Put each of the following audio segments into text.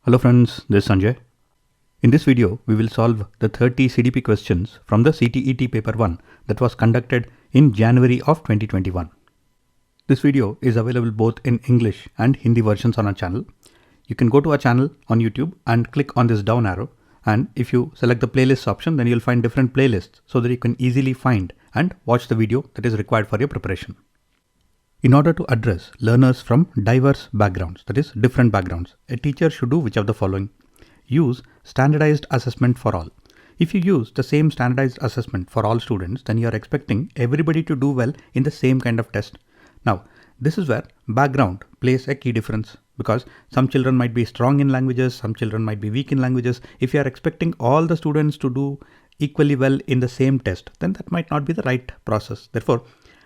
Hello friends, this is Sanjay. In this video, we will solve the 30 CDP questions from the CTET paper 1 that was conducted in January of 2021. This video is available both in English and Hindi versions on our channel. You can go to our channel on YouTube and click on this down arrow, and if you select the playlist option, then you'll find different playlists so that you can easily find and watch the video that is required for your preparation. In order to address learners from diverse backgrounds, that is different backgrounds, a teacher should do which of the following? Use standardized assessment for all. If you use the same standardized assessment for all students, then you are expecting everybody to do well in the same kind of test. Now, this is where background plays a key difference, because some children might be strong in languages, some children might be weak in languages. If you are expecting all the students to do equally well in the same test, then that might not be the right process. Therefore,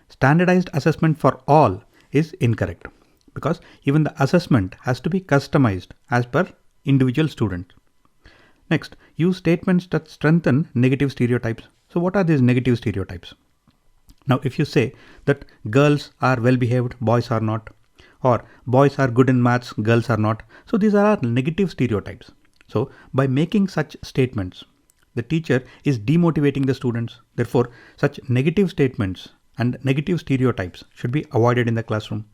standardized assessment for all is incorrect, because even the assessment has to be customized as per individual student. Next, use statements that strengthen negative stereotypes. So what are these negative stereotypes? Now, if you say that girls are well behaved, boys are not, or boys are good in maths, girls are not. So these are negative stereotypes. So by making such statements, the teacher is demotivating the students. Therefore, such negative statements and negative stereotypes should be avoided in the classroom.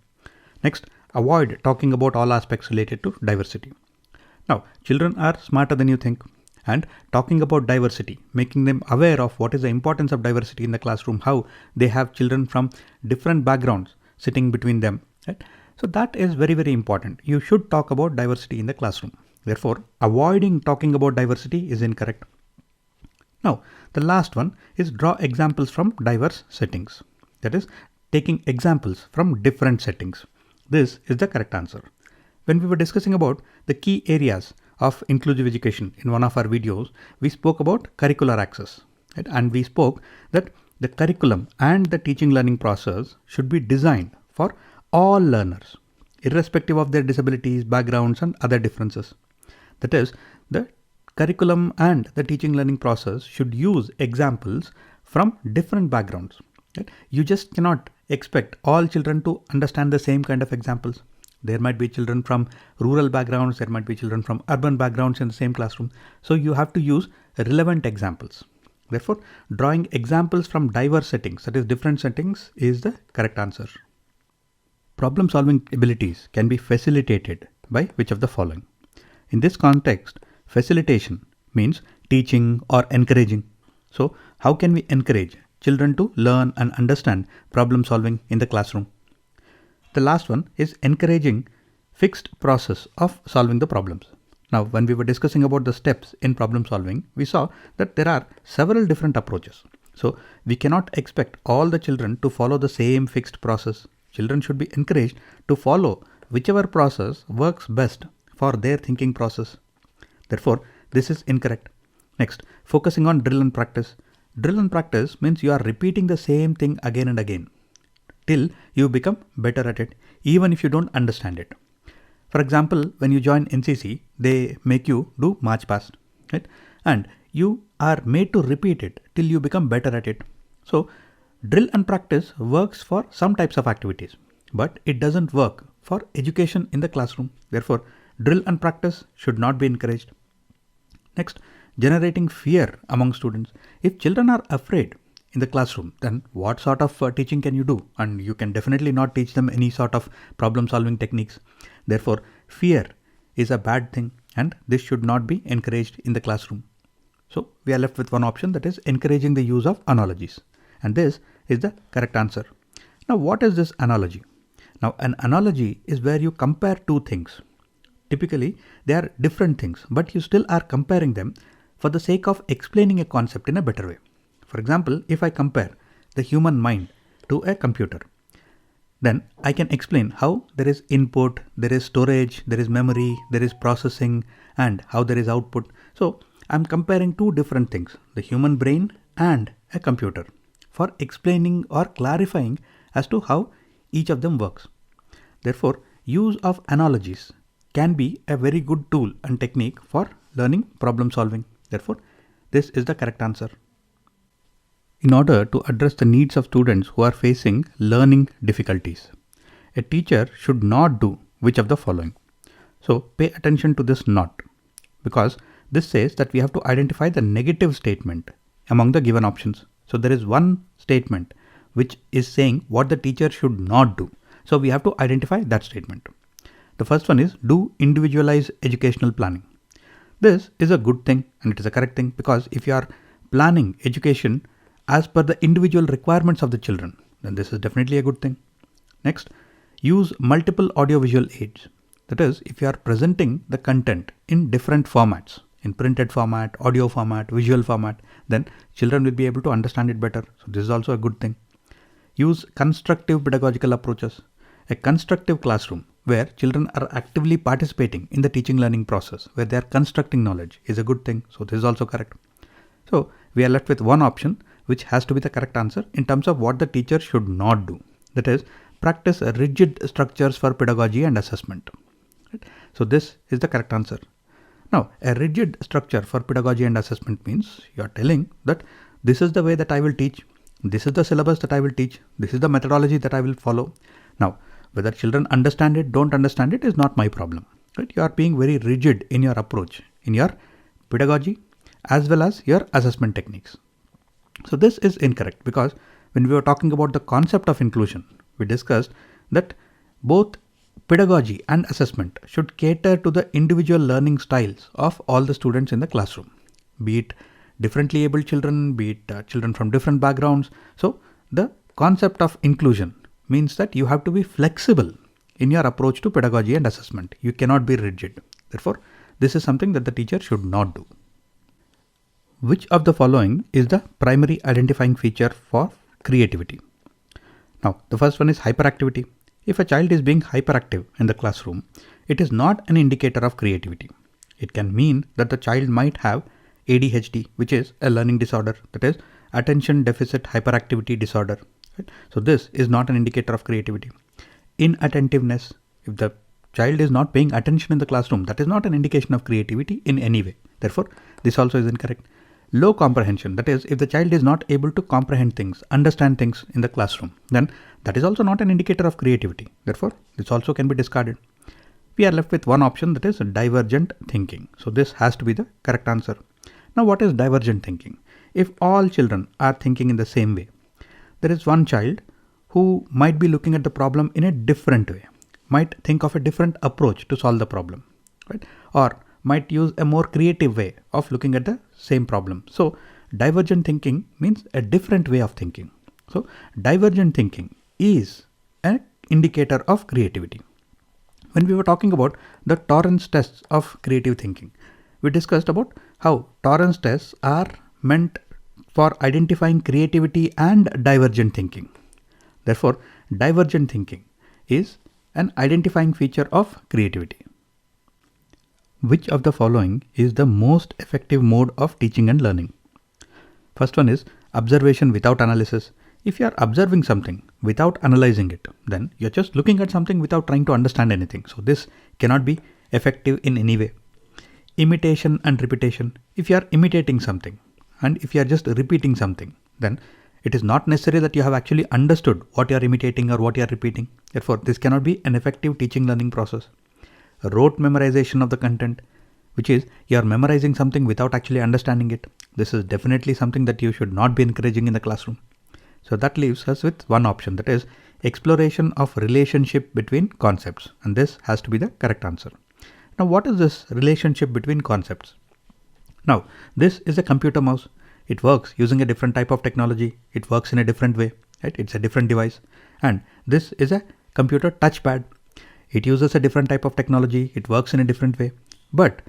Next, avoid talking about all aspects related to diversity. Now, children are smarter than you think, and talking about diversity, making them aware of what is the importance of diversity in the classroom, how they have children from different backgrounds sitting between them, right? So that is very, very important. You should talk about diversity in the classroom. Therefore, avoiding talking about diversity is incorrect. Now, the last one is draw examples from diverse settings. That is, taking examples from different settings. This is the correct answer. When we were discussing about the key areas of inclusive education in one of our videos, we spoke about curricular access, right? And we spoke that the curriculum and the teaching learning process should be designed for all learners, irrespective of their disabilities, backgrounds, and other differences. That is, the curriculum and the teaching learning process should use examples from different backgrounds. Right? You just cannot expect all children to understand the same kind of examples. There might be children from rural backgrounds, there might be children from urban backgrounds in the same classroom. So you have to use relevant examples. Therefore, drawing examples from diverse settings, that is different settings, is the correct answer. Problem solving abilities can be facilitated by which of the following? In this context, facilitation means teaching or encouraging. So how can we encourage children to learn and understand problem solving in the classroom? The last one is encouraging fixed process of solving the problems. Now, when we were discussing about the steps in problem solving, we saw that there are several different approaches. So we cannot expect all the children to follow the same fixed process. Children should be encouraged to follow whichever process works best for their thinking process. Therefore, this is incorrect. Next, focusing on drill and practice. Drill and practice means you are repeating the same thing again and again till you become better at it, even if you don't understand it. For example, when you join NCC, they make you do march past, right? And you are made to repeat it till you become better at it. So drill and practice works for some types of activities, but it doesn't work for education in the classroom. Therefore, drill and practice should not be encouraged. Next, generating fear among students. If children are afraid in the classroom, then what sort of teaching can you do? And you can definitely not teach them any sort of problem solving techniques. Therefore, fear is a bad thing, and this should not be encouraged in the classroom. So we are left with one option, that is encouraging the use of analogies. And this is the correct answer. Now, what is this analogy? Now, an analogy is where you compare two things. Typically, they are different things, but you still are comparing them for the sake of explaining a concept in a better way. For example, if I compare the human mind to a computer, then I can explain how there is input, there is storage, there is memory, there is processing, and how there is output. So I'm comparing two different things, the human brain and a computer, for explaining or clarifying as to how each of them works. Therefore, use of analogies can be a very good tool and technique for learning problem solving. Therefore, this is the correct answer. In order to address the needs of students who are facing learning difficulties, a teacher should not do which of the following? So pay attention to this not, because this says that we have to identify the negative statement among the given options. So there is one statement which is saying what the teacher should not do. So we have to identify that statement. The first one is do individualized educational planning. This is a good thing and it is a correct thing, because if you are planning education as per the individual requirements of the children, then this is definitely a good thing. Next, use multiple audiovisual aids. That is, if you are presenting the content in different formats, in printed format, audio format, visual format, then children will be able to understand it better. So this is also a good thing. Use constructive pedagogical approaches. A constructive classroom where children are actively participating in the teaching learning process, where they are constructing knowledge, is a good thing. So this is also correct. So we are left with one option which has to be the correct answer in terms of what the teacher should not do. That is, practice rigid structures for pedagogy and assessment. Right? So this is the correct answer. Now, a rigid structure for pedagogy and assessment means you are telling that this is the way that I will teach, this is the syllabus that I will teach, this is the methodology that I will follow. Now, whether children understand it, don't understand it is not my problem. Right? You are being very rigid in your approach, in your pedagogy as well as your assessment techniques. So this is incorrect, because when we were talking about the concept of inclusion, we discussed that both pedagogy and assessment should cater to the individual learning styles of all the students in the classroom, be it differently abled children, be it children from different backgrounds. So the concept of inclusion means that you have to be flexible in your approach to pedagogy and assessment. You cannot be rigid. Therefore, this is something that the teacher should not do. Which of the following is the primary identifying feature for creativity? Now, the first one is hyperactivity. If a child is being hyperactive in the classroom, it is not an indicator of creativity. It can mean that the child might have ADHD, which is a learning disorder, that is attention deficit hyperactivity disorder. Right? So this is not an indicator of creativity. Inattentiveness, if the child is not paying attention in the classroom, that is not an indication of creativity in any way. Therefore, this also is incorrect. Low comprehension, that is, if the child is not able to comprehend things, understand things in the classroom, then that is also not an indicator of creativity. Therefore, this also can be discarded. We are left with one option, that is divergent thinking. So this has to be the correct answer. Now, what is divergent thinking? If all children are thinking in the same way, there is one child who might be looking at the problem in a different way, might think of a different approach to solve the problem, right? Or might use a more creative way of looking at the same problem. So divergent thinking means a different way of thinking. So divergent thinking is an indicator of creativity. When we were talking about the Torrance tests of creative thinking, we discussed about how Torrance tests are meant for identifying creativity and divergent thinking. Therefore, divergent thinking is an identifying feature of creativity. Which of the following is the most effective mode of teaching and learning? First one is observation without analysis. If you are observing something without analyzing it, then you're just looking at something without trying to understand anything. So this cannot be effective in any way. Imitation and repetition. If you are imitating something and if you are just repeating something, then it is not necessary that you have actually understood what you are imitating or what you are repeating. Therefore, this cannot be an effective teaching learning process. Rote memorization of the content, which is you are memorizing something without actually understanding it. This is definitely something that you should not be encouraging in the classroom. So that leaves us with one option, that is exploration of relationship between concepts, and this has to be the correct answer. Now, what is this relationship between concepts? Now, this is a computer mouse. It works using a different type of technology. It works in a different way, right? It's a different device. And this is a computer touchpad. It uses a different type of technology. It works in a different way. But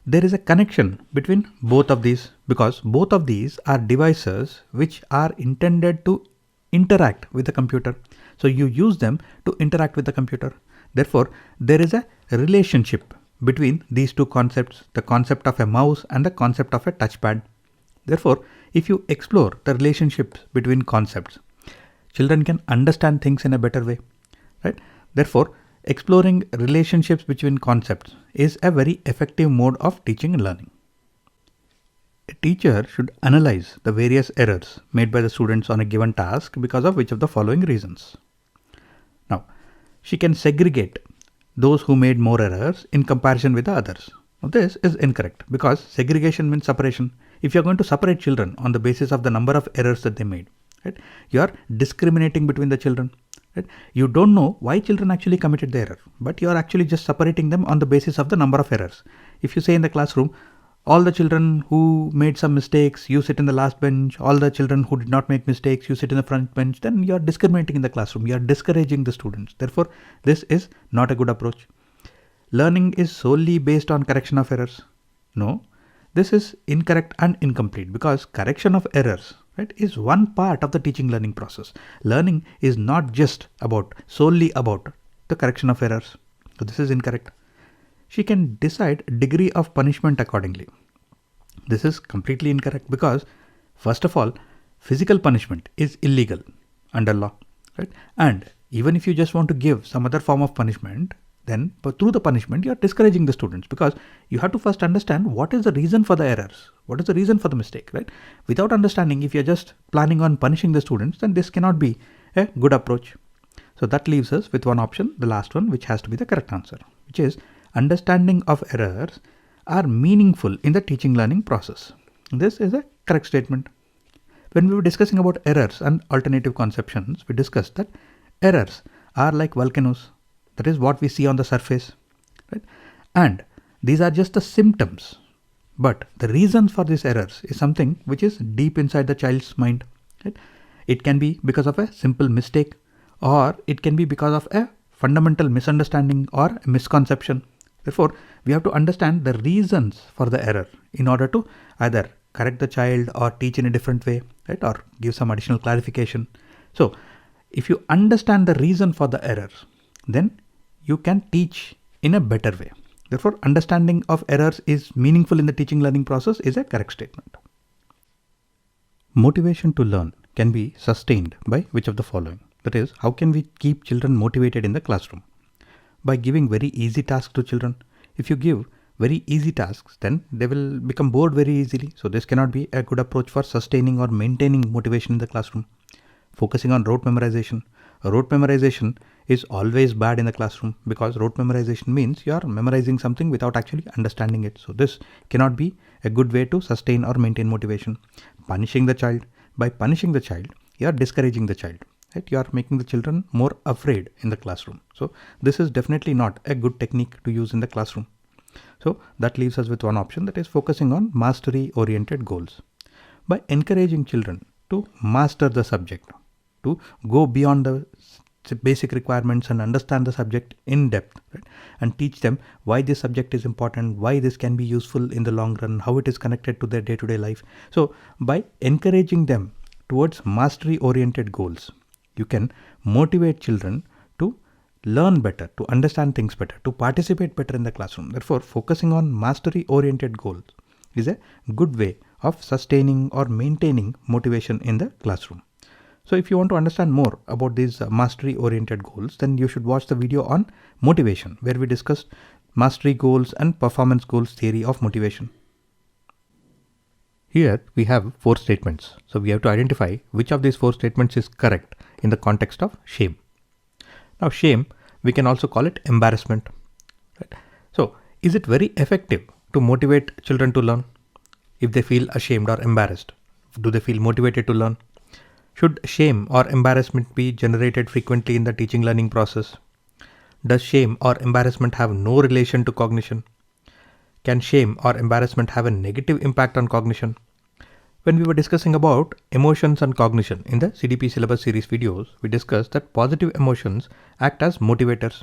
there is a connection between both of these, because both of these are devices which are intended to interact with the computer. So you use them to interact with the computer. Therefore, there is a relationship between these two concepts, the concept of a mouse and the concept of a touchpad. Therefore, if you explore the relationships between concepts, children can understand things in a better way, right? Therefore, exploring relationships between concepts is a very effective mode of teaching and learning. A teacher should analyze the various errors made by the students on a given task because of which of the following reasons. Now, she can segregate those who made more errors in comparison with the others. Now, this is incorrect because segregation means separation. If you're going to separate children on the basis of the number of errors that they made, right, you are discriminating between the children. Right? You don't know why children actually committed the error, but you are actually just separating them on the basis of the number of errors. If you say in the classroom, all the children who made some mistakes, you sit in the last bench, all the children who did not make mistakes, you sit in the front bench, then you are discriminating in the classroom. You are discouraging the students. Therefore, this is not a good approach. Learning is solely based on correction of errors. No, this is incorrect and incomplete because correction of errors, right, is one part of the teaching learning process. Learning is not just solely about the correction of errors. So this is incorrect. She can decide degree of punishment accordingly. This is completely incorrect because, first of all, physical punishment is illegal under law, right? And even if you just want to give some other form of punishment, then through the punishment, you are discouraging the students because you have to first understand what is the reason for the errors, what is the reason for the mistake, right? Without understanding, if you're just planning on punishing the students, then this cannot be a good approach. So that leaves us with one option, the last one, which has to be the correct answer, which is understanding of errors are meaningful in the teaching learning process. This is a correct statement. When we were discussing about errors and alternative conceptions, we discussed that errors are like volcanoes. That is what we see on the surface, right? And these are just the symptoms. But the reasons for these errors is something which is deep inside the child's mind. Right? It can be because of a simple mistake, or it can be because of a fundamental misunderstanding or a misconception. Therefore, we have to understand the reasons for the error in order to either correct the child or teach in a different way, right? Or give some additional clarification. So, if you understand the reason for the error, then you can teach in a better way. Therefore, understanding of errors is meaningful in the teaching learning process is a correct statement. Motivation to learn can be sustained by which of the following? That is, how can we keep children motivated in the classroom? By giving very easy tasks to children. If you give very easy tasks, then they will become bored very easily. So this cannot be a good approach for sustaining or maintaining motivation in the classroom. Focusing on rote memorization. Rote memorization is always bad in the classroom because rote memorization means you are memorizing something without actually understanding it. So this cannot be a good way to sustain or maintain motivation. Punishing the child. By punishing the child, you are discouraging the child. Right? You are making the children more afraid in the classroom. So this is definitely not a good technique to use in the classroom. So that leaves us with one option, that is focusing on mastery oriented goals. By encouraging children to master the subject, to go beyond the basic requirements and understand the subject in depth, right? And teach them why this subject is important, why this can be useful in the long run, how it is connected to their day-to-day life. So by encouraging them towards mastery oriented goals, you can motivate children to learn better, to understand things better, to participate better in the classroom. Therefore, focusing on mastery-oriented goals is a good way of sustaining or maintaining motivation in the classroom. So if you want to understand more about these mastery-oriented goals, then you should watch the video on motivation, where we discussed mastery goals and performance goals theory of motivation. Here we have 4 statements. So we have to identify which of these 4 statements is correct in the context of shame. Now shame, we can also call it embarrassment. Right? So is it very effective to motivate children to learn? If they feel ashamed or embarrassed, do they feel motivated to learn? Should shame or embarrassment be generated frequently in the teaching learning process? Does shame or embarrassment have no relation to cognition? Can shame or embarrassment have a negative impact on cognition? When we were discussing about emotions and cognition in the CDP syllabus series videos, we discussed that positive emotions act as motivators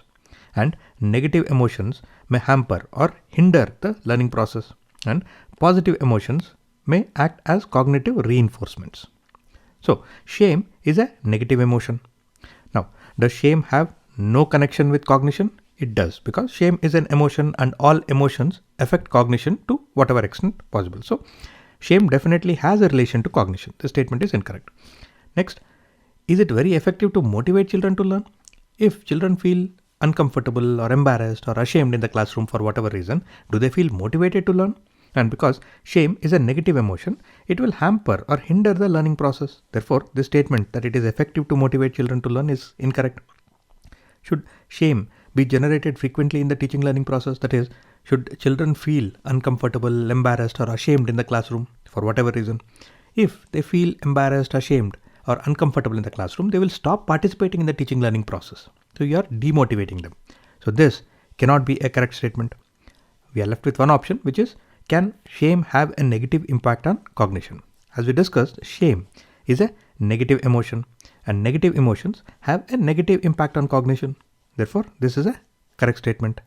and negative emotions may hamper or hinder the learning process, and positive emotions may act as cognitive reinforcements. So shame is a negative emotion. Now, does shame have no connection with cognition? It does, because shame is an emotion and all emotions affect cognition to whatever extent possible. So shame definitely has a relation to cognition. This statement is incorrect. Next, is it very effective to motivate children to learn? If children feel uncomfortable or embarrassed or ashamed in the classroom for whatever reason, do they feel motivated to learn? And because shame is a negative emotion, it will hamper or hinder the learning process. Therefore, this statement that it is effective to motivate children to learn is incorrect. Should shame be generated frequently in the teaching learning process? That is, should children feel uncomfortable, embarrassed or ashamed in the classroom for whatever reason? If they feel embarrassed, ashamed or uncomfortable in the classroom, they will stop participating in the teaching learning process. So you are demotivating them. So this cannot be a correct statement. We are left with one option, which is, can shame have a negative impact on cognition? As we discussed, shame is a negative emotion and negative emotions have a negative impact on cognition. Therefore, this is a correct statement.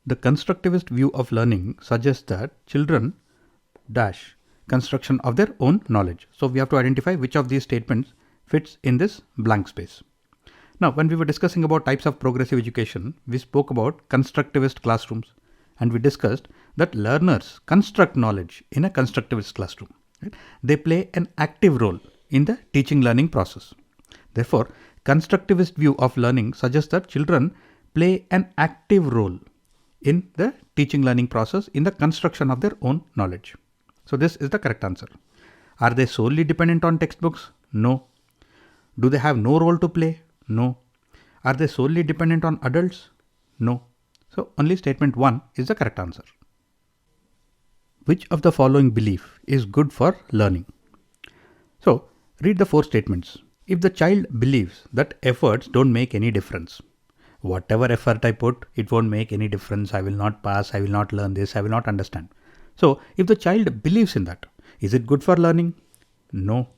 The constructivist view of learning suggests that children dash construction of their own knowledge. So we have to identify which of these statements fits in this blank space. Now, when we were discussing about types of progressive education, we spoke about constructivist classrooms, and we discussed that learners construct knowledge in a constructivist classroom. Right? They play an active role in the teaching learning process. Therefore, constructivist view of learning suggests that children play an active role in the teaching learning process in the construction of their own knowledge. So this is the correct answer. Are they solely dependent on textbooks? No. Do they have no role to play? No. Are they solely dependent on adults? No. So only statement 1 is the correct answer. Which of the following belief is good for learning? So read the 4 statements. If the child believes that efforts don't make any difference, whatever effort I put, it won't make any difference. I will not pass. I will not learn this. I will not understand. So if the child believes in that, is it good for learning? No.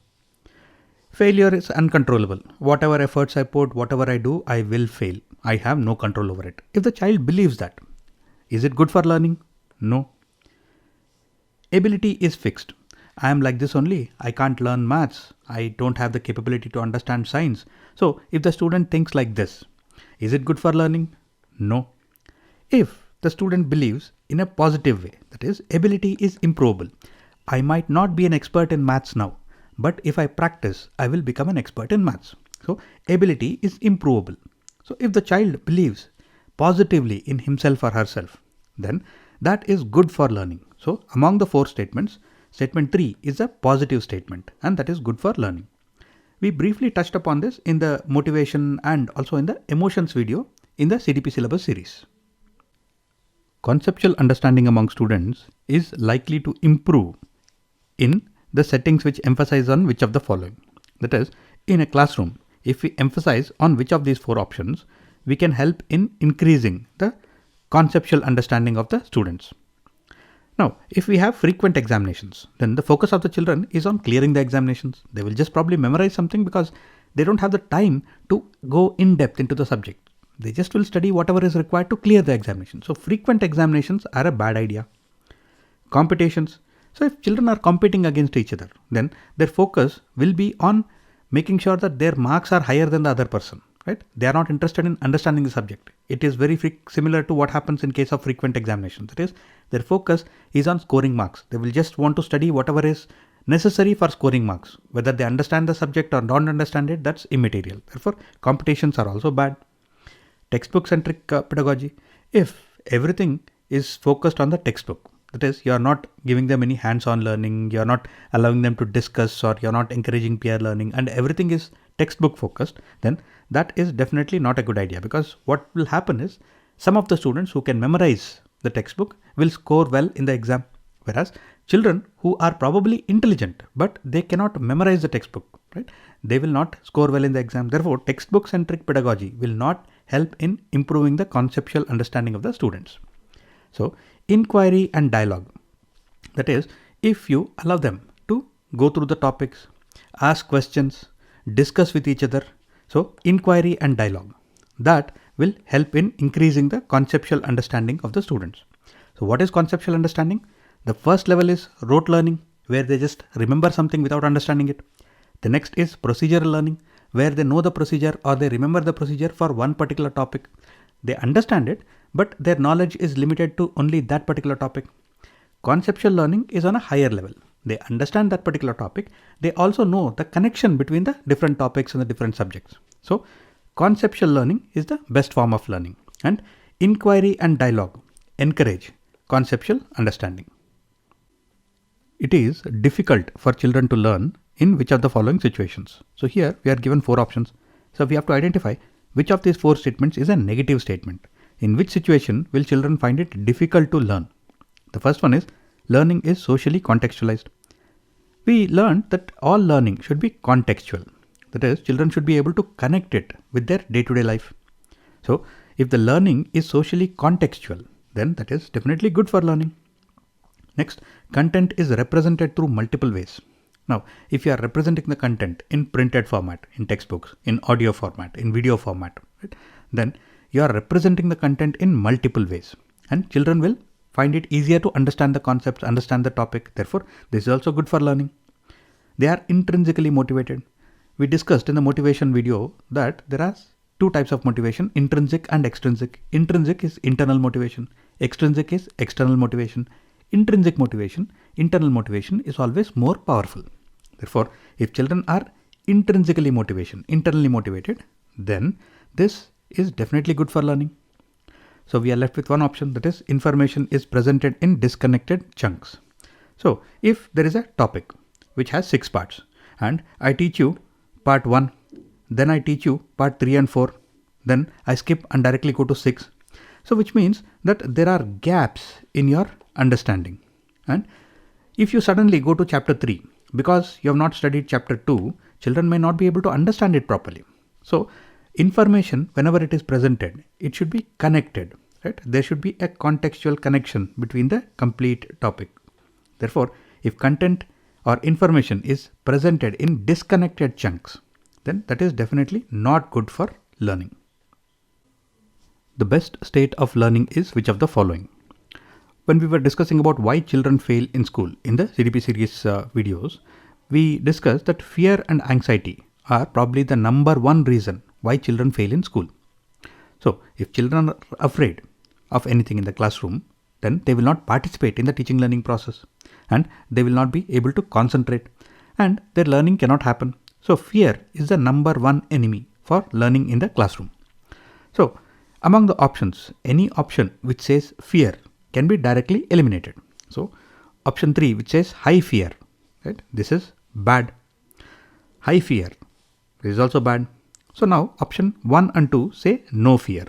Failure is uncontrollable. Whatever efforts I put, whatever I do, I will fail. I have no control over it. If the child believes that, is it good for learning? No. Ability is fixed. I am like this only. I can't learn maths. I don't have the capability to understand science. So if the student thinks like this, is it good for learning? No. If the student believes in a positive way, that is, ability is improvable. I might not be an expert in maths now, but if I practice, I will become an expert in maths. So ability is improvable. So if the child believes positively in himself or herself, then that is good for learning. So among the 4 statements, statement 3 is a positive statement, and that is good for learning. We briefly touched upon this in the motivation and also in the emotions video in the CDP syllabus series. Conceptual understanding among students is likely to improve in the settings which emphasize on which of the following. That is, in a classroom, if we emphasize on which of these 4 options, we can help in increasing the conceptual understanding of the students. Now, if we have frequent examinations, then the focus of the children is on clearing the examinations. They will just probably memorize something because they don't have the time to go in depth into the subject. They just will study whatever is required to clear the examination. So frequent examinations are a bad idea. Competitions. So if children are competing against each other, then their focus will be on making sure that their marks are higher than the other person. Right? They are not interested in understanding the subject. It is very similar to what happens in case of frequent examinations. That is, their focus is on scoring marks. They will just want to study whatever is necessary for scoring marks. Whether they understand the subject or don't understand it, that's immaterial. Therefore, competitions are also bad. Textbook-centric pedagogy. If everything is focused on the textbook, that is, you are not giving them any hands-on learning, you are not allowing them to discuss, or you are not encouraging peer learning, and everything is textbook focused, then that is definitely not a good idea, because what will happen is some of the students who can memorize the textbook will score well in the exam, whereas children who are probably intelligent but they cannot memorize the textbook, right? They will not score well in the exam. Therefore, textbook-centric pedagogy will not help in improving the conceptual understanding of the students. So, inquiry and dialogue. That is, if you allow them to go through the topics, ask questions, discuss with each other. So, inquiry and dialogue. That will help in increasing the conceptual understanding of the students. So, what is conceptual understanding? The first level is rote learning, where they just remember something without understanding it. The next is procedural learning, where they know the procedure or they remember the procedure for one particular topic. They understand it, but their knowledge is limited to only that particular topic. Conceptual learning is on a higher level. They understand that particular topic. They also know the connection between the different topics and the different subjects. So, conceptual learning is the best form of learning, and inquiry and dialogue encourage conceptual understanding. It is difficult for children to learn in which of the following situations. So here we are given 4 options. So we have to identify which of these four statements is a negative statement? In which situation will children find it difficult to learn? The first one is learning is socially contextualized. We learned that all learning should be contextual. That is, children should be able to connect it with their day-to-day life. So, if the learning is socially contextual, then that is definitely good for learning. Next, content is represented through multiple ways. Now, if you are representing the content in printed format, in textbooks, in audio format, in video format, right, then you are representing the content in multiple ways, and children will find it easier to understand the concepts, understand the topic. Therefore, this is also good for learning. They are intrinsically motivated. We discussed in the motivation video that there are two types of motivation, intrinsic and extrinsic. Intrinsic is internal motivation. Extrinsic is external motivation. Intrinsic motivation, internal motivation is always more powerful. Therefore, if children are intrinsically internally motivated, then this is definitely good for learning. So we are left with one option, that is information is presented in disconnected chunks. So if there is a topic which has 6 parts and I teach you part 1, then I teach you part 3 and 4, then I skip and directly go to 6. So which means that there are gaps in your understanding. And if you suddenly go to chapter 3, because you have not studied chapter 2, children may not be able to understand it properly. So information, whenever it is presented, it should be connected, right? There should be a contextual connection between the complete topic. Therefore, if content or information is presented in disconnected chunks, then that is definitely not good for learning. The best state of learning is which of the following? When we were discussing about why children fail in school in the CDP series videos, we discussed that fear and anxiety are probably the number one reason why children fail in school. So, if children are afraid of anything in the classroom, then they will not participate in the teaching learning process and they will not be able to concentrate and their learning cannot happen. So, fear is the number one enemy for learning in the classroom. So, among the options, any option which says fear can be directly eliminated. So, option 3 which says high fear, right? This is bad. High fear, this is also bad. So now option 1 and 2 say no fear.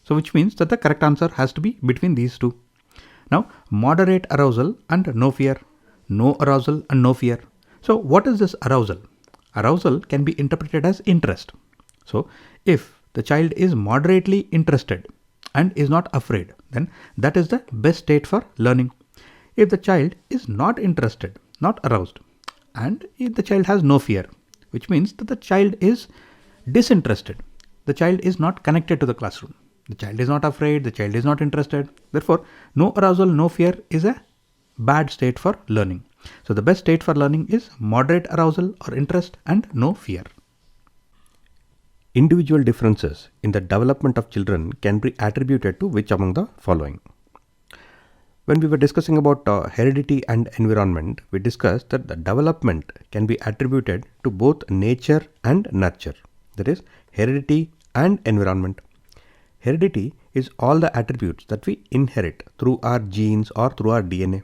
So which means that the correct answer has to be between these two. Now moderate arousal and no fear, no arousal and no fear. So what is this arousal? Arousal can be interpreted as interest. So if the child is moderately interested and is not afraid, then that is the best state for learning. If the child is not interested, not aroused, and if the child has no fear, which means that the child is disinterested, the child is not connected to the classroom, the child is not afraid, the child is not interested. Therefore, no arousal, no fear is a bad state for learning. So the best state for learning is moderate arousal or interest and no fear. Individual differences in the development of children can be attributed to which among the following? When we were discussing about heredity and environment, we discussed that the development can be attributed to both nature and nurture. That is, heredity and environment. Heredity is all the attributes that we inherit through our genes or through our DNA.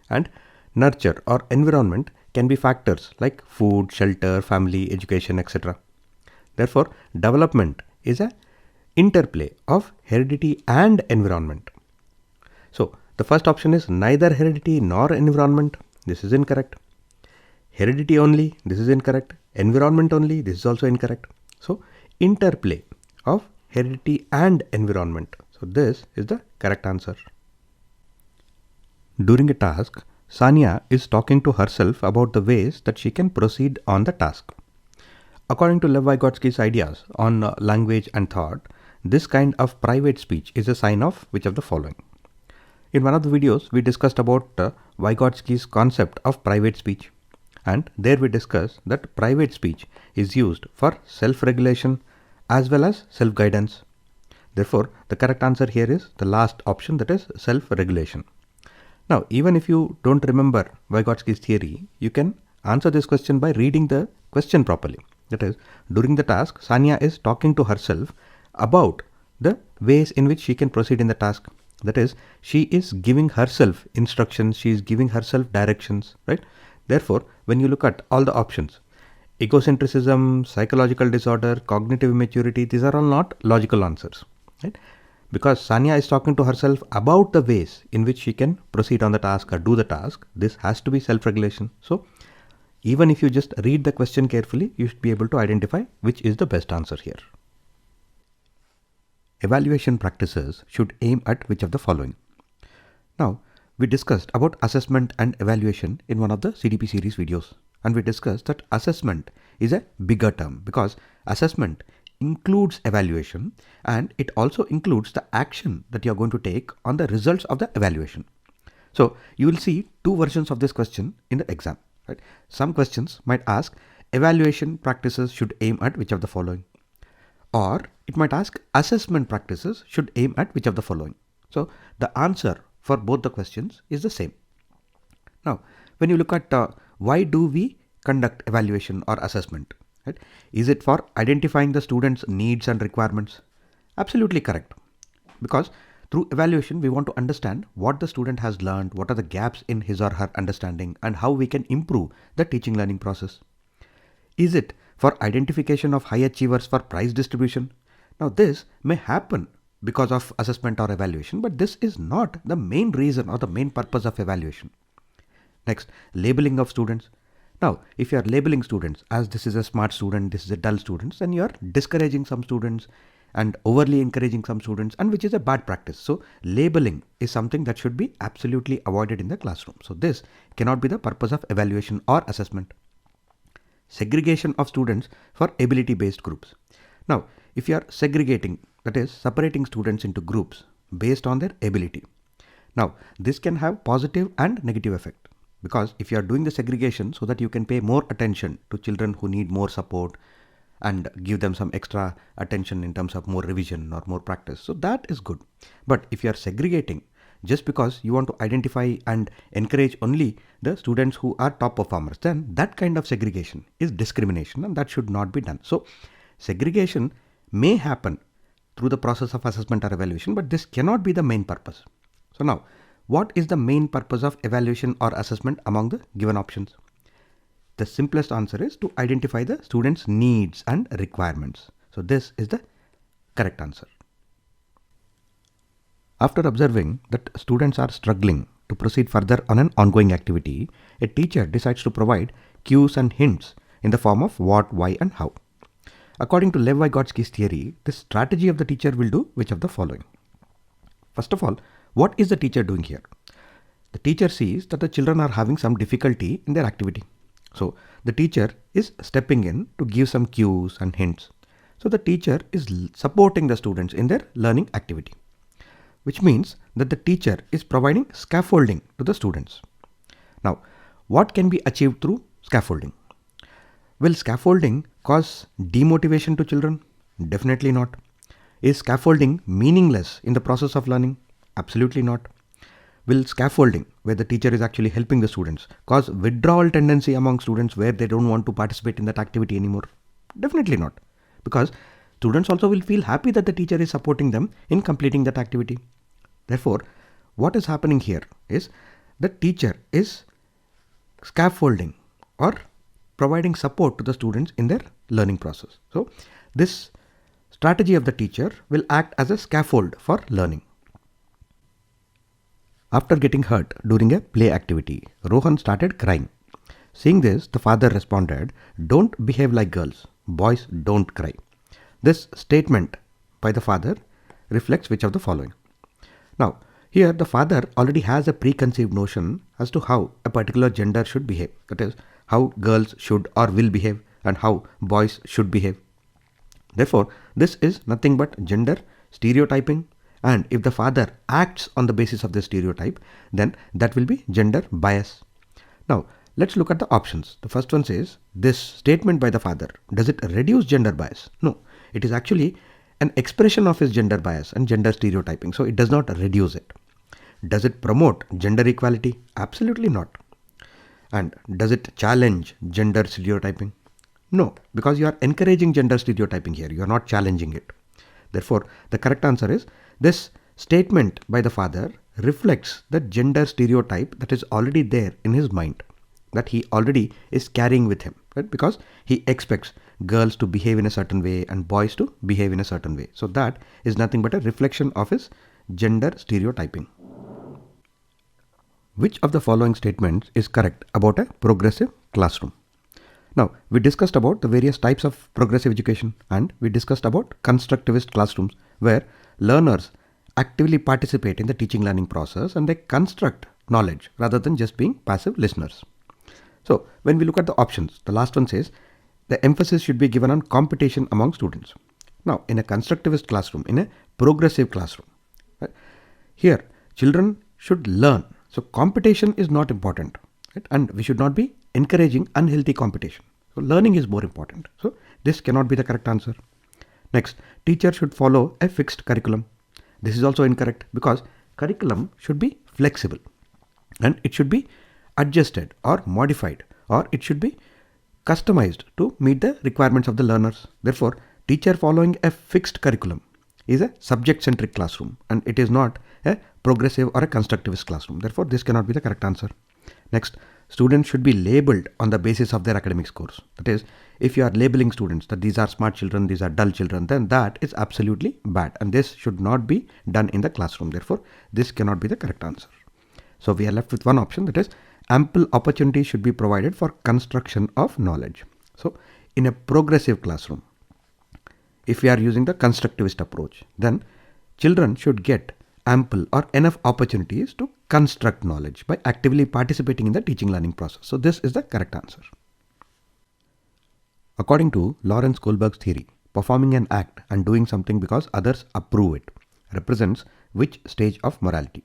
And nurture or environment can be factors like food, shelter, family, education, etc. Therefore, development is an interplay of heredity and environment. So, the first option is neither heredity nor environment. This is incorrect. Heredity only, this is incorrect. Environment only, this is also incorrect. So, interplay of heredity and environment. So, this is the correct answer. During a task, Sania is talking to herself about the ways that she can proceed on the task. According to Lev Vygotsky's ideas on language and thought, this kind of private speech is a sign of which of the following? In one of the videos, we discussed about Vygotsky's concept of private speech. And there we discussed that private speech is used for self-regulation as well as self-guidance. Therefore, the correct answer here is the last option, that is self-regulation. Now, even if you don't remember Vygotsky's theory, you can answer this question by reading the question properly. That is, during the task, Sania is talking to herself about the ways in which she can proceed in the task. That is, she is giving herself instructions, she is giving herself directions, right? Therefore, when you look at all the options, Egocentrism, psychological disorder, cognitive immaturity, these are all not logical answers, right? Because Sania is talking to herself about the ways in which she can proceed on the task or do the task. This has to be self-regulation. So even if you just read the question carefully, you should be able to identify which is the best answer here. Evaluation practices should aim at which of the following? Now, we discussed about assessment and evaluation in one of the CDP series videos. And we discussed that assessment is a bigger term because assessment includes evaluation and it also includes the action that you are going to take on the results of the evaluation. So you will see two versions of this question in the exam. Right? Some questions might ask evaluation practices should aim at which of the following, or it might ask assessment practices should aim at which of the following. So the answer for both the questions is the same. Now, when you look at why do we conduct evaluation or assessment? Right? Is it for identifying the students' needs and requirements? Absolutely correct. Because through evaluation, we want to understand what the student has learned, what are the gaps in his or her understanding, and how we can improve the teaching learning process. Is it for identification of high achievers for prize distribution? Now, this may happen because of assessment or evaluation, but this is not the main reason or the main purpose of evaluation. Next, labeling of students. Now, if you are labeling students as this is a smart student, this is a dull student, then you are discouraging some students and overly encouraging some students, and which is a bad practice. So, labeling is something that should be absolutely avoided in the classroom. So, this cannot be the purpose of evaluation or assessment. Segregation of students for ability-based groups. Now, if you are segregating, that is separating students into groups based on their ability. Now, this can have positive and negative effect. Because if you are doing the segregation so that you can pay more attention to children who need more support and give them some extra attention in terms of more revision or more practice, so that is good. But if you are segregating just because you want to identify and encourage only the students who are top performers, then that kind of segregation is discrimination and that should not be done. So segregation may happen through the process of assessment or evaluation, but this cannot be the main purpose. So now, what is the main purpose of evaluation or assessment among the given options? The simplest answer is to identify the students' needs and requirements. So this is the correct answer. After observing that students are struggling to proceed further on an ongoing activity, a teacher decides to provide cues and hints in the form of what, why, and how. According to Lev Vygotsky's theory, the strategy of the teacher will do which of the following? First of all, what is the teacher doing here? The teacher sees that the children are having some difficulty in their activity. So the teacher is stepping in to give some cues and hints. So the teacher is supporting the students in their learning activity, which means that the teacher is providing scaffolding to the students. Now, what can be achieved through scaffolding? Will scaffolding cause demotivation to children? Definitely not. Is scaffolding meaningless in the process of learning? Absolutely not. Will scaffolding, where the teacher is actually helping the students, cause withdrawal tendency among students where they don't want to participate in that activity anymore? Definitely not. Because students also will feel happy that the teacher is supporting them in completing that activity. Therefore, what is happening here is the teacher is scaffolding or providing support to the students in their learning process. So this strategy of the teacher will act as a scaffold for learning. After getting hurt during a play activity, Rohan started crying. Seeing this, the father responded, "Don't behave like girls. Boys don't cry." This statement by the father reflects which of the following? Now, here the father already has a preconceived notion as to how a particular gender should behave. That is, how girls should or will behave and how boys should behave. Therefore, this is nothing but gender stereotyping, and if the father acts on the basis of the stereotype, then that will be gender bias. Now, let's look at the options. The first one says, this statement by the father, does it reduce gender bias? No, it is actually an expression of his gender bias and gender stereotyping, so it does not reduce it. Does it promote gender equality? Absolutely not. And does it challenge gender stereotyping? No, because you are encouraging gender stereotyping here. You are not challenging it. Therefore, the correct answer is this statement by the father reflects the gender stereotype that is already there in his mind. that he already is carrying with him, right? Because he expects girls to behave in a certain way and boys to behave in a certain way. So that is nothing but a reflection of his gender stereotyping. Which of the following statements is correct about a progressive classroom? Now, we discussed about the various types of progressive education, and we discussed about constructivist classrooms where learners actively participate in the teaching learning process and they construct knowledge rather than just being passive listeners. So, when we look at the options, the last one says the emphasis should be given on competition among students. Now, in a constructivist classroom, in a progressive classroom, right, here children should learn. So, competition is not important, right? And we should not be encouraging unhealthy competition. So, learning is more important. So, this cannot be the correct answer. Next, teacher should follow a fixed curriculum. This is also incorrect because curriculum should be flexible and it should be adjusted or modified, or it should be customized to meet the requirements of the learners. Therefore, teacher following a fixed curriculum is a subject-centric classroom and it is not a progressive or a constructivist classroom. Therefore, this cannot be the correct answer. Next, students should be labeled on the basis of their academic scores. That is, if you are labeling students that these are smart children, these are dull children, then that is absolutely bad and this should not be done in the classroom. Therefore, this cannot be the correct answer. So, we are left with one option, that is, ample opportunity should be provided for construction of knowledge. So, in a progressive classroom, if we are using the constructivist approach, then children should get ample or enough opportunities to construct knowledge by actively participating in the teaching learning process. So, this is the correct answer. According to Lawrence Kohlberg's theory, performing an act and doing something because others approve it represents which stage of morality?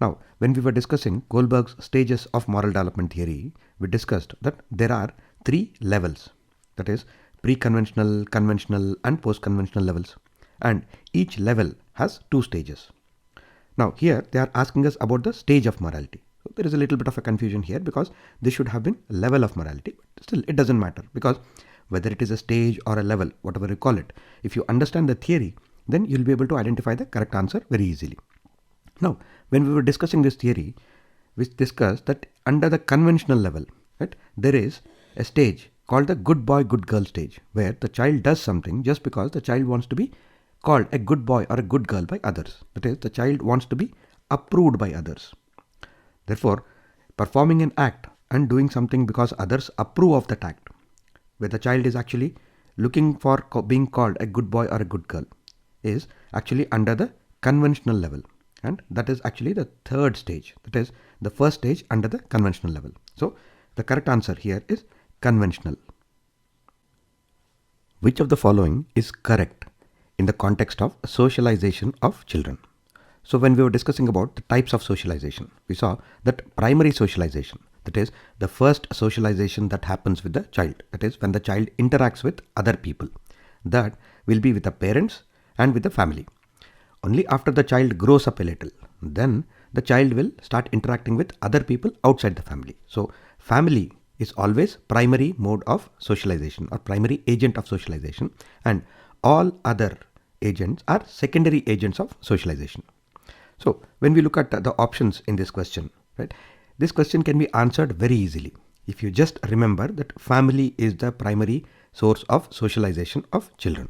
Now, when we were discussing Kohlberg's stages of moral development theory, we discussed that there are 3 levels, that is pre-conventional, conventional and post-conventional levels, and each level has 2 stages. Now, here they are asking us about the stage of morality. So, there is a little bit of a confusion here because this should have been level of morality, but still it doesn't matter because whether it is a stage or a level, whatever you call it, if you understand the theory, then you'll be able to identify the correct answer very easily. Now, when we were discussing this theory, we discussed that under the conventional level, right, there is a stage called the good boy, good girl stage, where the child does something just because the child wants to be called a good boy or a good girl by others. That is, the child wants to be approved by others. Therefore, performing an act and doing something because others approve of that act, where the child is actually looking for being called a good boy or a good girl, is actually under the conventional level. And that is actually the 3rd stage. That is the first stage under the conventional level. So, the correct answer here is conventional. Which of the following is correct in the context of socialization of children? So, when we were discussing about the types of socialization, we saw that primary socialization, that is the first socialization that happens with the child, that is when the child interacts with other people, that will be with the parents and with the family. Only after the child grows up a little, then the child will start interacting with other people outside the family. So, family is always primary mode of socialization or primary agent of socialization, and all other agents are secondary agents of socialization. So, when we look at the options in this question, right, this question can be answered very easily if you just remember that family is the primary source of socialization of children.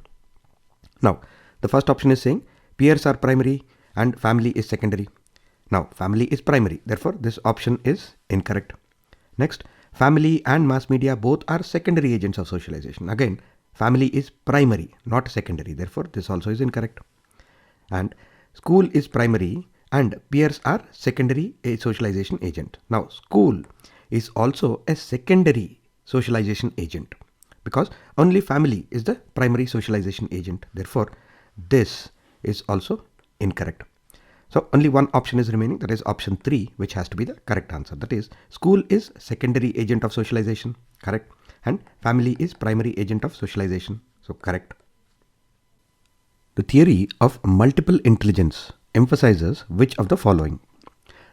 Now, the first option is saying peers are primary and family is secondary. Now, family is primary, therefore this option is incorrect. Next, family and mass media both are secondary agents of socialization. Again, family is primary, not secondary, therefore this also is incorrect. And school is primary and peers are secondary socialization agent. Now, school is also a secondary socialization agent because only family is the primary socialization agent. Therefore, this is also incorrect. So, only one option is remaining, that is option 3, which has to be the correct answer. That is, school is secondary agent of socialization, correct, and family is primary agent of socialization, so correct. The theory of multiple intelligence emphasizes which of the following?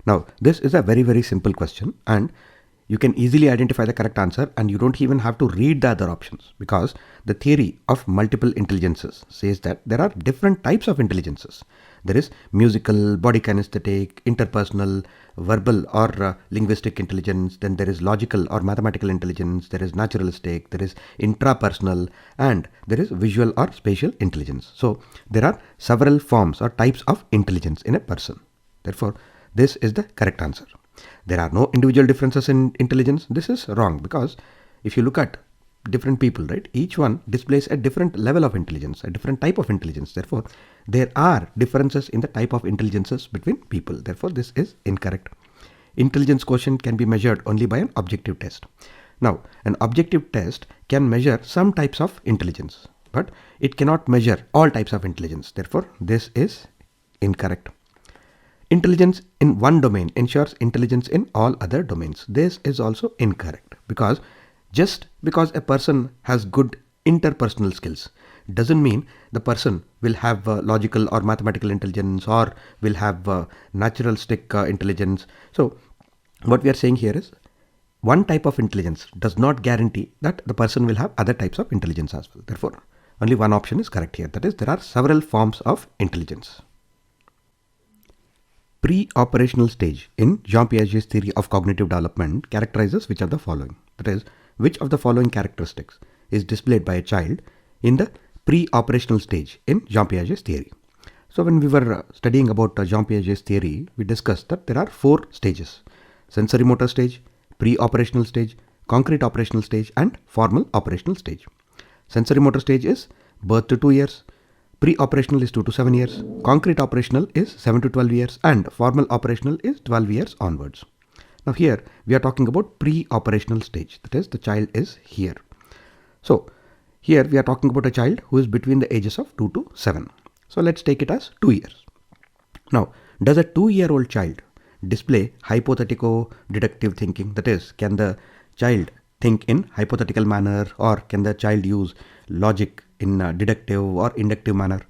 Now, this is a very simple question, and you can easily identify the correct answer and you don't even have to read the other options, because the theory of multiple intelligences says that there are different types of intelligences. There is musical, body kinesthetic, interpersonal, verbal or linguistic intelligence. Then there is logical or mathematical intelligence. There is naturalistic, there is intrapersonal, and there is visual or spatial intelligence. So there are several forms or types of intelligence in a person. Therefore, this is the correct answer. There are no individual differences in intelligence. This is wrong, because if you look at different people, right, each one displays a different level of intelligence, a different type of intelligence. Therefore, there are differences in the type of intelligences between people. Therefore, this is incorrect. Intelligence quotient can be measured only by an objective test. Now, an objective test can measure some types of intelligence, but it cannot measure all types of intelligence. Therefore, this is incorrect. Intelligence in one domain ensures intelligence in all other domains. This is also incorrect, because just because a person has good interpersonal skills doesn't mean the person will have logical or mathematical intelligence or will have naturalistic intelligence. So what we are saying here is, one type of intelligence does not guarantee that the person will have other types of intelligence as well. Therefore, only one option is correct here. That is, there are several forms of intelligence. Pre-operational stage in Jean Piaget's theory of cognitive development characterizes which of the following? That is, which of the following characteristics is displayed by a child in the pre-operational stage in Jean Piaget's theory? So when we were studying about Jean Piaget's theory, we discussed that there are 4 stages: sensory motor stage, pre-operational stage, concrete operational stage, and formal operational stage. Sensory motor stage is birth to 2 years, pre-operational is 2 to 7 years, concrete operational is 7 to 12 years, and formal operational is 12 years onwards. Now here we are talking about pre-operational stage, that is, the child is here. So here we are talking about a child who is between the ages of 2 to 7. So let's take it as 2 years. Now, does a 2-year-old child display hypothetico-deductive thinking? That is, can the child think in hypothetical manner, or can the child use logic in a deductive or inductive manner?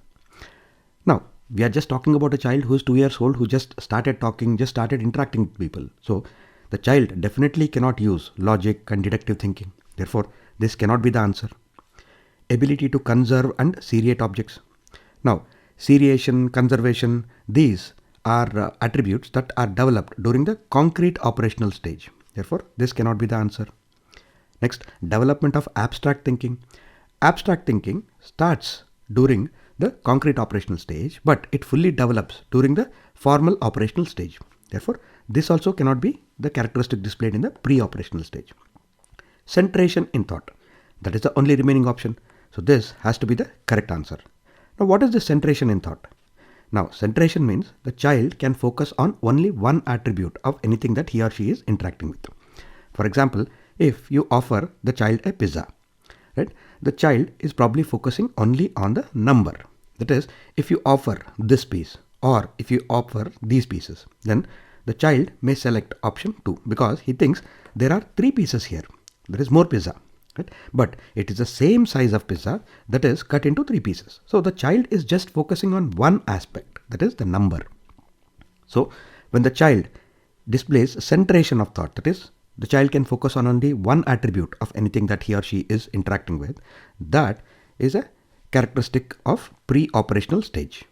Now, we are just talking about a child who is 2 years old, who just started talking, just started interacting with people. So the child definitely cannot use logic and deductive thinking. Therefore, this cannot be the answer. Ability to conserve and seriate objects. Now, seriation, conservation, these are attributes that are developed during the concrete operational stage. Therefore, this cannot be the answer. Next, development of abstract thinking. Abstract thinking starts during the concrete operational stage, but it fully develops during the formal operational stage. Therefore, this also cannot be the characteristic displayed in the pre-operational stage. Centration in thought. That is the only remaining option. So this has to be the correct answer. Now, what is the centration in thought? Now, centration means the child can focus on only one attribute of anything that he or she is interacting with. For example, if you offer the child a pizza, right, the child is probably focusing only on the number. That is, if you offer this piece or if you offer these pieces, then the child may select option 2 because he thinks there are 3 pieces here. There is more pizza, right? But it is the same size of pizza that is cut into 3 pieces. So the child is just focusing on one aspect, that is the number. So when the child displays centration of thought, that is, the child can focus on only one attribute of anything that he or she is interacting with, that is a characteristic of pre-operational stage.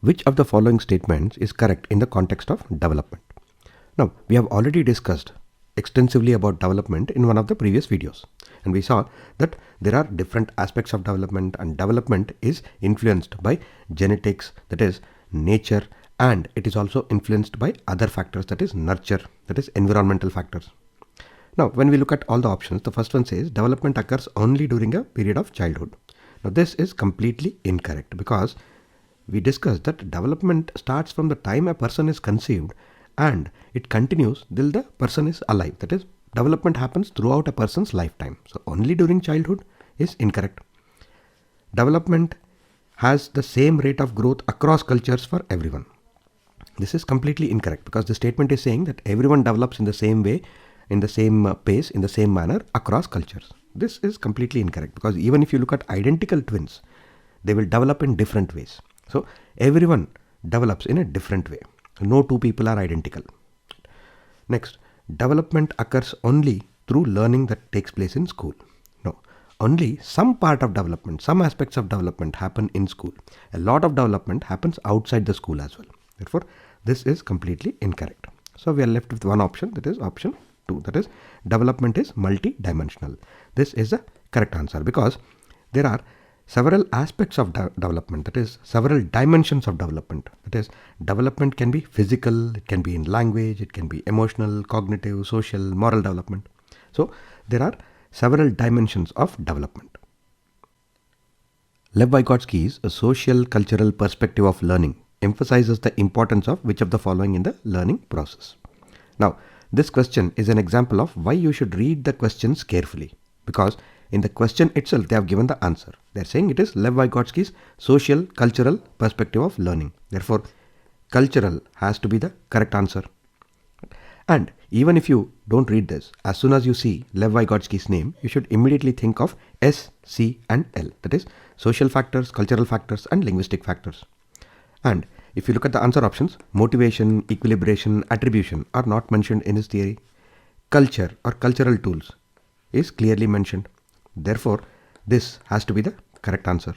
Which of the following statements is correct in the context of development? Now, we have already discussed extensively about development in one of the previous videos, and we saw that there are different aspects of development, and development is influenced by genetics, that is nature, and it is also influenced by other factors, that is nurture, that is environmental factors. Now, when we look at all the options, the first one says development occurs only during a period of childhood. Now, this is completely incorrect, because we discussed that development starts from the time a person is conceived and it continues till the person is alive. That is, development happens throughout a person's lifetime. So only during childhood is incorrect. Development has the same rate of growth across cultures for everyone. This is completely incorrect, because the statement is saying that everyone develops in the same way, in the same pace, in the same manner across cultures. This is completely incorrect, because even if you look at identical twins, they will develop in different ways. So everyone develops in a different way. No two people are identical. Next, development occurs only through learning that takes place in school. No, only some part of development, some aspects of development happen in school. A lot of development happens outside the school as well. Therefore, this is completely incorrect. So we are left with one option, that is option 2, that is development is multi-dimensional. This is the correct answer because there are several aspects of development, that is several dimensions of development. That is, development can be physical, it can be in language, it can be emotional, cognitive, social, moral development. So there are several dimensions of development. Lev Vygotsky's A Social Cultural Perspective of Learning emphasizes the importance of which of the following in the learning process. Now, this question is an example of why you should read the questions carefully, because in the question itself they have given the answer. They are saying it is Lev Vygotsky's social cultural perspective of learning. Therefore, cultural has to be the correct answer. And even if you don't read this, as soon as you see Lev Vygotsky's name, you should immediately think of S, C and L. That is social factors, cultural factors and linguistic factors. And if you look at the answer options, motivation, equilibration, attribution are not mentioned in his theory. Culture or cultural tools is clearly mentioned. Therefore, this has to be the correct answer.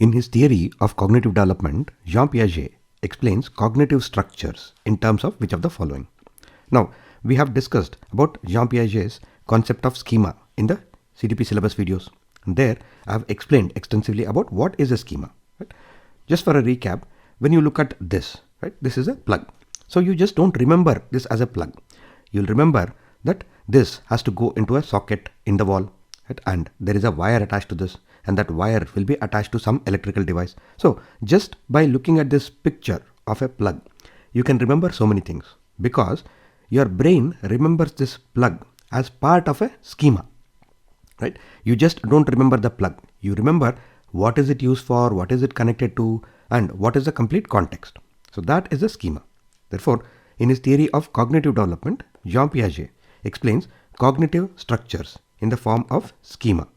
In his theory of cognitive development, Jean Piaget explains cognitive structures in terms of which of the following. Now, we have discussed about Jean Piaget's concept of schema in the CDP syllabus videos. And there, I have explained extensively about what is a schema. Right? Just for a recap, when you look at this, right, this is a plug. So you just don't remember this as a plug. You'll remember that this has to go into a socket in the wall, right? And there is a wire attached to this, and that wire will be attached to some electrical device. So just by looking at this picture of a plug, you can remember so many things because your brain remembers this plug as part of a schema, right? You just don't remember the plug. You remember what is it used for, what is it connected to, and what is the complete context. So that is a schema. Therefore, in his theory of cognitive development, Jean Piaget explains cognitive structures in the form of schema.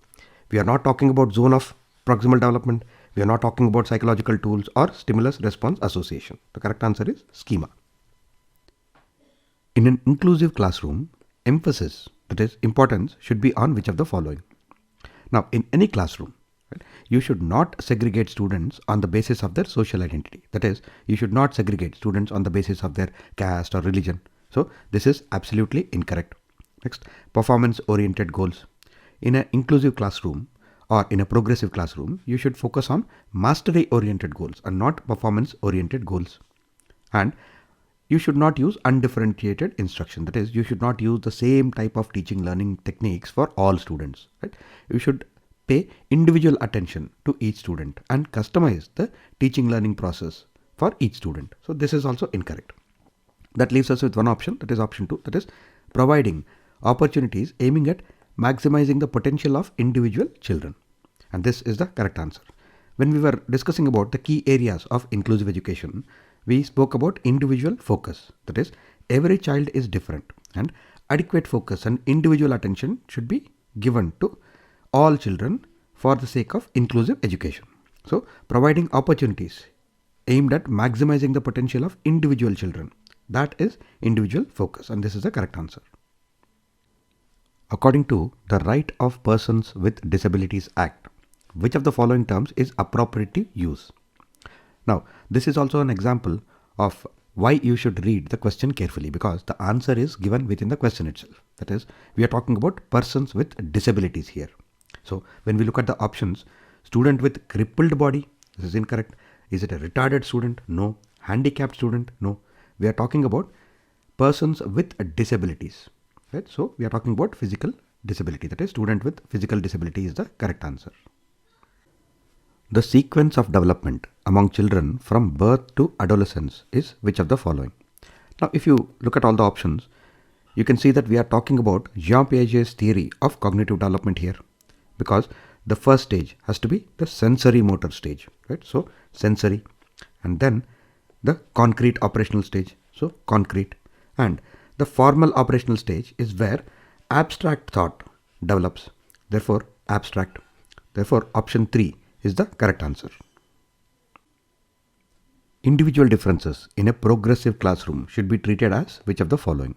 We are not talking about zone of proximal development. We are not talking about psychological tools or stimulus response association. The correct answer is schema. In an inclusive classroom, emphasis, that is importance, should be on which of the following. Now, in any classroom, right, you should not segregate students on the basis of their social identity. That is, you should not segregate students on the basis of their caste or religion. So this is absolutely incorrect. Next, performance-oriented goals. In an inclusive classroom or in a progressive classroom, you should focus on mastery-oriented goals and not performance-oriented goals. And you should not use undifferentiated instruction. That is, you should not use the same type of teaching learning techniques for all students. Right? You should pay individual attention to each student and customize the teaching learning process for each student. So this is also incorrect. That leaves us with one option, that is option 2, that is providing opportunities aiming at maximizing the potential of individual children. And this is the correct answer. When we were discussing about the key areas of inclusive education, we spoke about individual focus. That is, every child is different and adequate focus and individual attention should be given to all children for the sake of inclusive education. So, providing opportunities aimed at maximizing the potential of individual children. That is individual focus, and this is the correct answer. According to the Right of Persons with Disabilities Act, which of the following terms is appropriate to use? Now, this is also an example of why you should read the question carefully, because the answer is given within the question itself. That is, we are talking about persons with disabilities here. So, when we look at the options, student with crippled body, this is incorrect. Is it a retarded student? No. Handicapped student? No. We are talking about persons with disabilities. Right? So, we are talking about physical disability. That is, student with physical disability is the correct answer. The sequence of development among children from birth to adolescence is which of the following? Now, if you look at all the options, you can see that we are talking about Jean Piaget's theory of cognitive development here, because the first stage has to be the sensory motor stage, right? So, sensory, and then the concrete operational stage, so concrete, and the formal operational stage is where abstract thought develops, therefore abstract. Therefore, option 3 is the correct answer. individual differences in a progressive classroom should be treated as which of the following?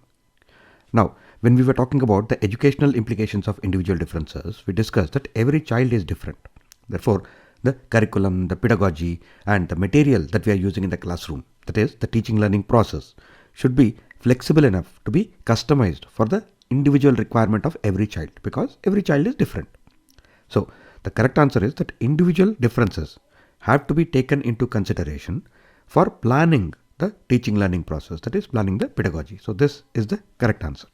Now, when we were talking about the educational implications of individual differences, we discussed that every child is different. Therefore, the curriculum, the pedagogy, and the material that we are using in the classroom, that is the teaching learning process, should be flexible enough to be customized for the individual requirement of every child, because every child is different. So, the correct answer is that individual differences have to be taken into consideration for planning the teaching learning process, that is planning the pedagogy. So, this is the correct answer.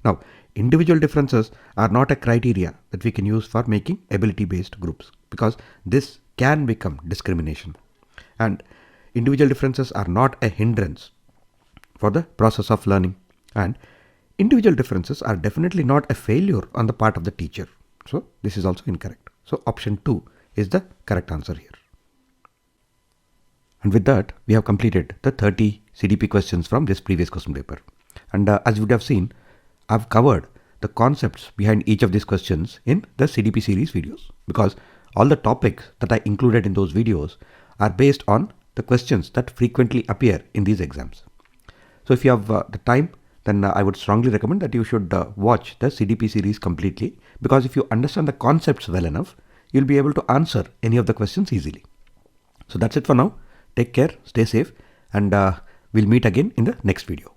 Now, individual differences are not a criteria that we can use for making ability-based groups, because this can become discrimination. And individual differences are not a hindrance for the process of learning. And individual differences are definitely not a failure on the part of the teacher. So, this is also incorrect. So, option 2 is the correct answer here. And with that, we have completed the 30 CDP questions from this previous question paper. And as you would have seen, I've covered the concepts behind each of these questions in the CDP series videos, because all the topics that I included in those videos are based on the questions that frequently appear in these exams. So if you have the time, then I would strongly recommend that you should watch the CDP series completely, because if you understand the concepts well enough, you'll be able to answer any of the questions easily. So that's it for now. Take care, stay safe, and we'll meet again in the next video.